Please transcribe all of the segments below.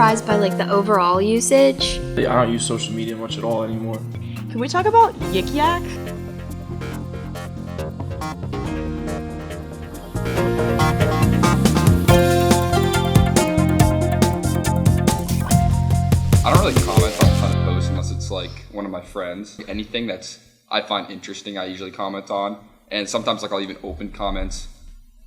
surprised by like the overall usage. I don't use social media much at all anymore. Can we talk about Yik Yak? I don't really comment on a ton of posts unless it's like one of my friends. Anything that's I find interesting, I usually comment on. And sometimes like I'll even open comments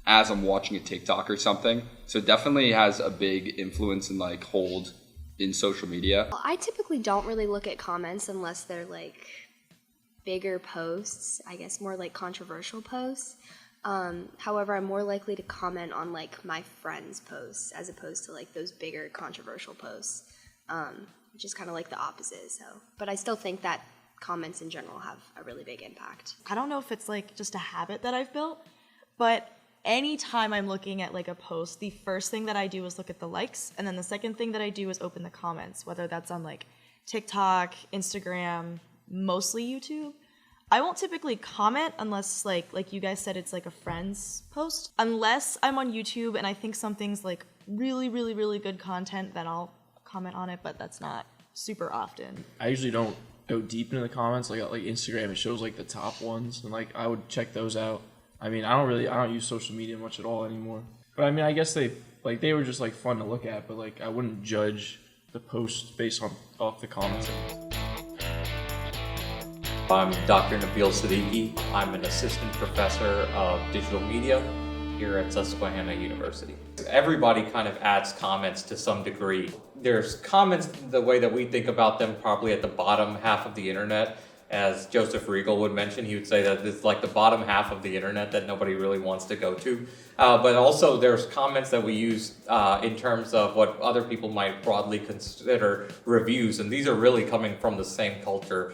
as I'm watching a TikTok or something. So it definitely has a big influence and like hold in social media. I typically don't really look at comments unless they're like bigger posts, I guess more like controversial posts. However, I'm more likely to comment on like my friends' posts as opposed to like those bigger controversial posts, which is kind of like the opposite. But I still think that comments in general have a really big impact. I don't know if it's like just a habit that I've built, but anytime I'm looking at like a post, the first thing that I do is look at the likes, and then the second thing that I do is open the comments, whether that's on like TikTok, Instagram, mostly YouTube. I won't typically comment unless like you guys said, it's like a friend's post. Unless I'm on YouTube and I think something's like really, really, really good content, then I'll comment on it, but that's not super often. I usually don't go deep into the comments. Like Instagram, it shows like the top ones, and like I would check those out. I mean, I don't use social media much at all anymore. But I mean, I guess they were just like fun to look at, but like I wouldn't judge the posts based off the comments. I'm Dr. Nabeel Siddiqui. I'm an assistant professor of digital media here at Susquehanna University. Everybody kind of adds comments to some degree. There's comments the way that we think about them probably at the bottom half of the internet. As Joseph Riegel would mention, he would say that it's like the bottom half of the internet that nobody really wants to go to. But also there's comments that we use in terms of what other people might broadly consider reviews. And these are really coming from the same culture,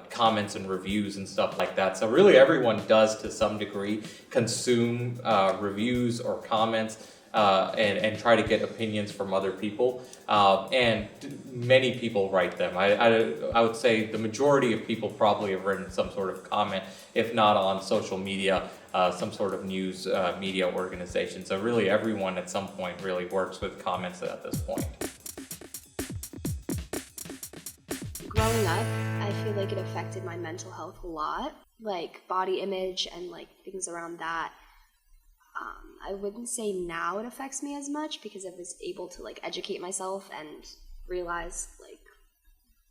comments and reviews and stuff like that. So really everyone does to some degree consume reviews or comments and try to get opinions from other people. And many people write them. I would say the majority of people probably have written some sort of comment, if not on social media, some sort of news media organization. So really everyone at some point really works with comments at this point. Growing up, I feel like it affected my mental health a lot, like body image and like things around that. I wouldn't say now it affects me as much because I was able to like educate myself and realize like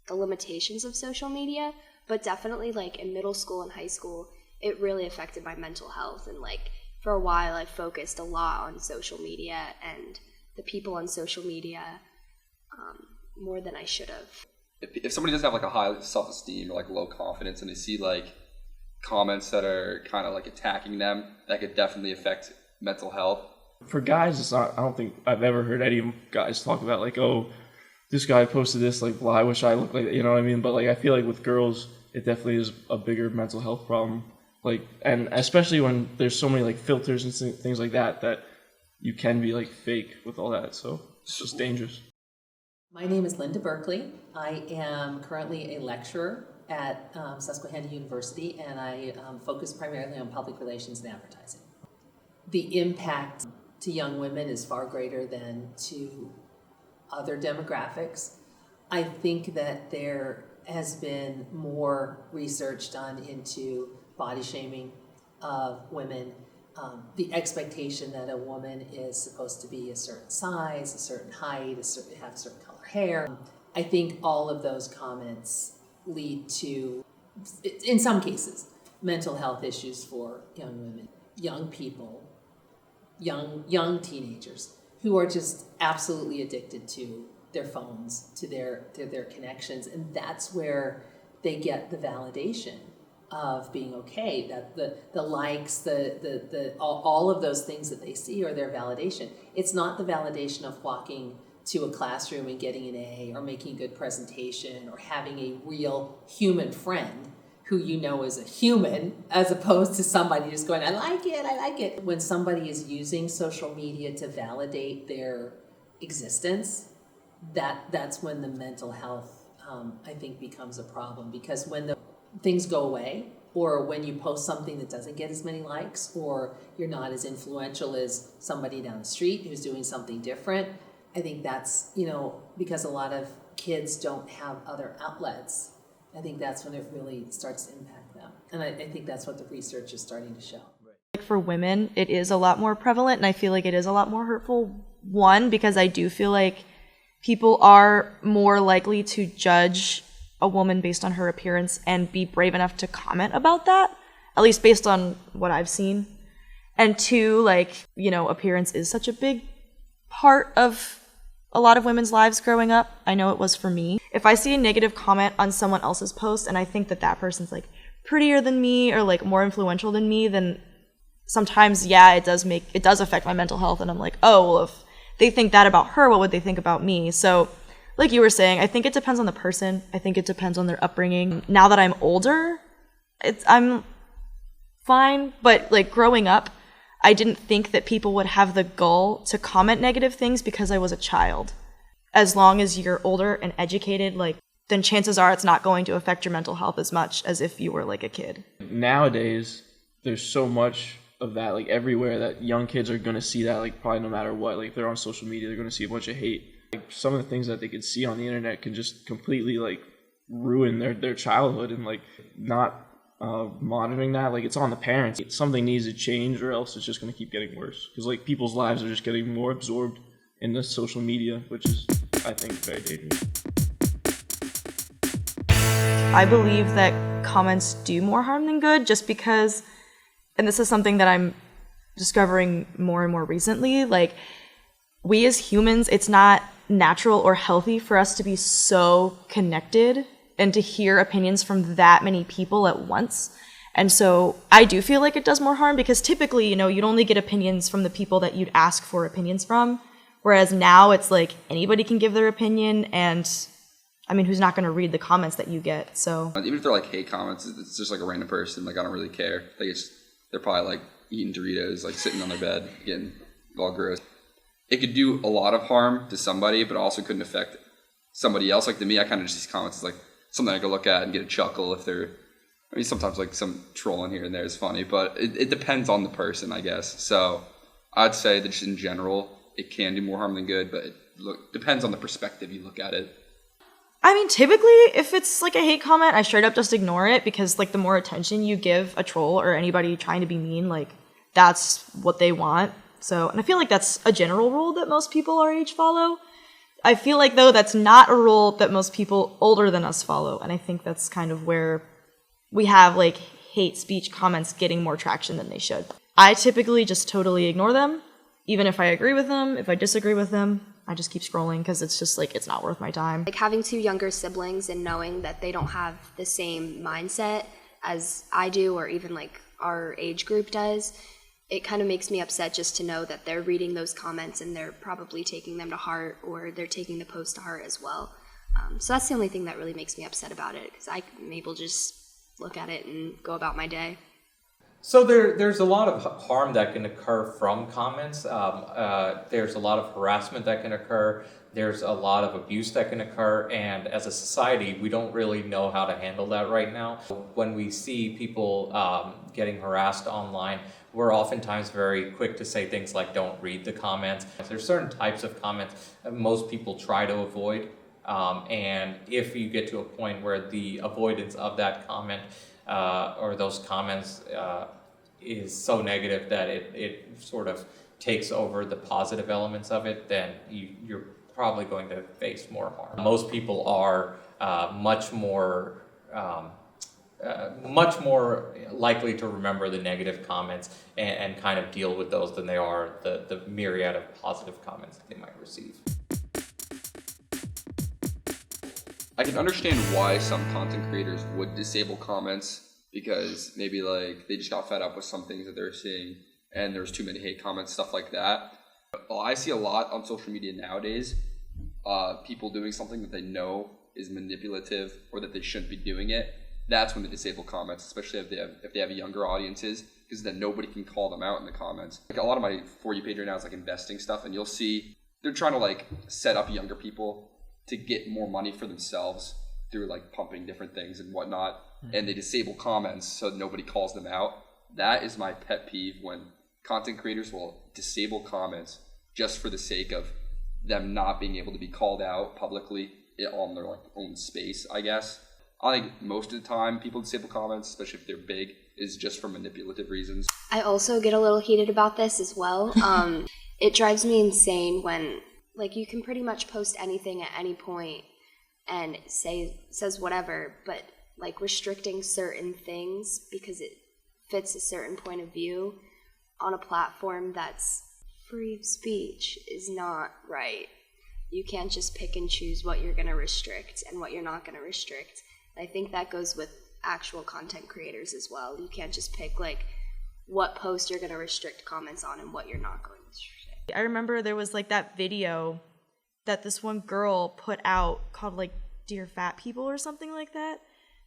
the limitations of social media, but definitely like in middle school and high school, it really affected my mental health. And like for a while I focused a lot on social media and the people on social media more than I should have. If somebody doesn't have like a high self-esteem or like low confidence and they see like comments that are kind of like attacking them, that could definitely affect mental health. For guys, it's not. I don't think I've ever heard any guys talk about like, oh, this guy posted this. Like, well, I wish I looked like that. You know what I mean? But like, I feel like with girls, it definitely is a bigger mental health problem. Like, and especially when there's so many like filters and things like that you can be like fake with all that. So it's just dangerous. My name is Linda Burkley. I am currently a lecturer at Susquehanna University, and I focus primarily on public relations and advertising. The impact to young women is far greater than to other demographics. I think that there has been more research done into body shaming of women, the expectation that a woman is supposed to be a certain size, a certain height, have a certain color hair. I think all of those comments lead to, in some cases, mental health issues for young women, young people, young teenagers who are just absolutely addicted to their phones, to their connections, and that's where they get the validation of being okay. That the likes, all of those things that they see are their validation. It's not the validation of walking to a classroom and getting an A or making a good presentation or having a real human friend who you know is a human, as opposed to somebody just going, I like it. When somebody is using social media to validate their existence, that's when the mental health, I think, becomes a problem. Because when the things go away, or when you post something that doesn't get as many likes, or you're not as influential as somebody down the street who's doing something different, I think that's, because a lot of kids don't have other outlets, I think that's when it really starts to impact them. And I think that's what the research is starting to show. For women, it is a lot more prevalent, and I feel like it is a lot more hurtful. One, because I do feel like people are more likely to judge a woman based on her appearance and be brave enough to comment about that, at least based on what I've seen. And two, appearance is such a big part of a lot of women's lives growing up. I know it was for me. If I see a negative comment on someone else's post and I think that that person's prettier than me or more influential than me, then sometimes, it does affect my mental health. And I'm like, oh, well, if they think that about her, what would they think about me? So like you were saying, I think it depends on the person. I think it depends on their upbringing. Now that I'm older, I'm fine. But growing up, I didn't think that people would have the gall to comment negative things because I was a child. As long as you're older and educated, then chances are it's not going to affect your mental health as much as if you were a kid. Nowadays, there's so much of that everywhere that young kids are going to see that probably no matter what. If they're on social media, they're going to see a bunch of hate. Some of the things that they could see on the internet can just completely ruin their childhood, and not monitoring that, it's on the parents. Something needs to change, or else it's just going to keep getting worse, because people's lives are just getting more absorbed in the social media, which is, I think, very dangerous. I believe that comments do more harm than good, just because, and this is something that I'm discovering more and more recently, we as humans, it's not natural or healthy for us to be so connected and to hear opinions from that many people at once. And so I do feel like it does more harm, because typically, you'd only get opinions from the people that you'd ask for opinions from. Whereas now it's anybody can give their opinion, and who's not going to read the comments that you get? So even if they're hate comments, it's just a random person. I don't really care. They're probably eating Doritos, sitting on their bed, getting all gross. It could do a lot of harm to somebody, but also couldn't affect somebody else. To me, I kind of just see comments as something I could look at and get a chuckle if they're. Sometimes some trolling here and there is funny, but it depends on the person, I guess. So I'd say that just in general, it can do more harm than good, but it depends on the perspective you look at it. Typically, if it's a hate comment, I straight up just ignore it, because the more attention you give a troll or anybody trying to be mean, that's what they want. So, and I feel that's a general rule that most people our age follow. I feel though, that's not a rule that most people older than us follow, and I think that's kind of where we have hate speech comments getting more traction than they should. I typically just totally ignore them, even if I agree with them. If I disagree with them, I just keep scrolling, because it's just it's not worth my time. Having two younger siblings and knowing that they don't have the same mindset as I do, or even our age group does, it kind of makes me upset just to know that they're reading those comments and they're probably taking them to heart, or they're taking the post to heart as well. So that's the only thing that really makes me upset about it, because I'm able to just look at it and go about my day. So there's a lot of harm that can occur from comments. There's a lot of harassment that can occur. There's a lot of abuse that can occur. And as a society, we don't really know how to handle that right now. When we see people getting harassed online, we're oftentimes very quick to say things like, don't read the comments. There's certain types of comments that most people try to avoid. And if you get to a point where the avoidance of that comment or those comments is so negative that it sort of takes over the positive elements of it, then you're probably going to face more harm. Most people are much more likely to remember the negative comments and kind of deal with those than they are the myriad of positive comments that they might receive. I can understand why some content creators would disable comments, because maybe they just got fed up with some things that they're seeing and there's too many hate comments, stuff like that. But I see a lot on social media nowadays, people doing something that they know is manipulative or that they shouldn't be doing it. That's when they disable comments, especially if they have younger audiences, because then nobody can call them out in the comments. A lot of my For You page right now is investing stuff, and you'll see they're trying to set up younger people to get more money for themselves through pumping different things and whatnot, and they disable comments so nobody calls them out. That is my pet peeve, when content creators will disable comments just for the sake of them not being able to be called out publicly on their like own space, I guess. I think most of the time people disable comments, especially if they're big, is just for manipulative reasons. I also get a little heated about this as well. It drives me insane when, like, you can pretty much post anything at any point and says whatever, but, like, restricting certain things because it fits a certain point of view on a platform that's free speech is not right. You can't just pick and choose what you're going to restrict and what you're not going to restrict. I think that goes with actual content creators as well. You can't just pick, like, what post you're going to restrict comments on and what you're not going to restrict. I remember there was like that video that this one girl put out called like Dear Fat People or something like that.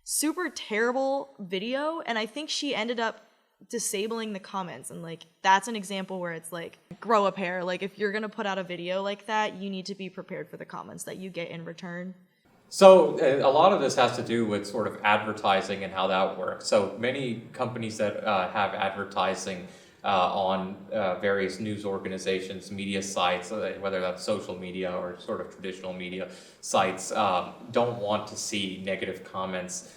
Super terrible video, and I think she ended up disabling the comments, and like that's an example where it's like, grow a pair. Like if you're gonna put out a video like that, you need to be prepared for the comments that you get in return. So a lot of this has to do with sort of advertising and how that works. So many companies that have advertising on various news organizations, media sites, whether that's social media or sort of traditional media sites, don't want to see negative comments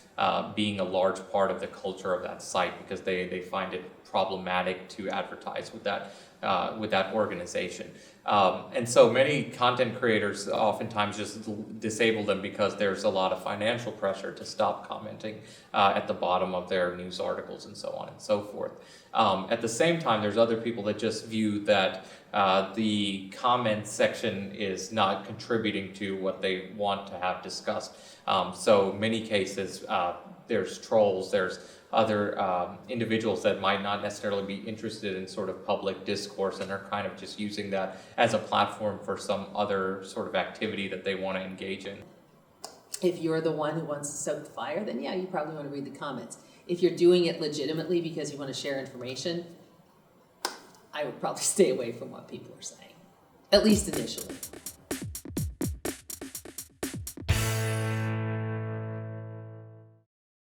being a large part of the culture of that site because they find it problematic to advertise with that organization. And so many content creators oftentimes just disable them because there's a lot of financial pressure to stop commenting at the bottom of their news articles and so on and so forth. At the same time, there's other people that just view that the comment section is not contributing to what they want to have discussed. So many cases, there's trolls, there's other individuals that might not necessarily be interested in sort of public discourse and are kind of just using that as a platform for some other sort of activity that they want to engage in. If you're the one who wants to stoke the fire, then yeah, you probably want to read the comments. If you're doing it legitimately because you want to share information, I would probably stay away from what people are saying, at least initially.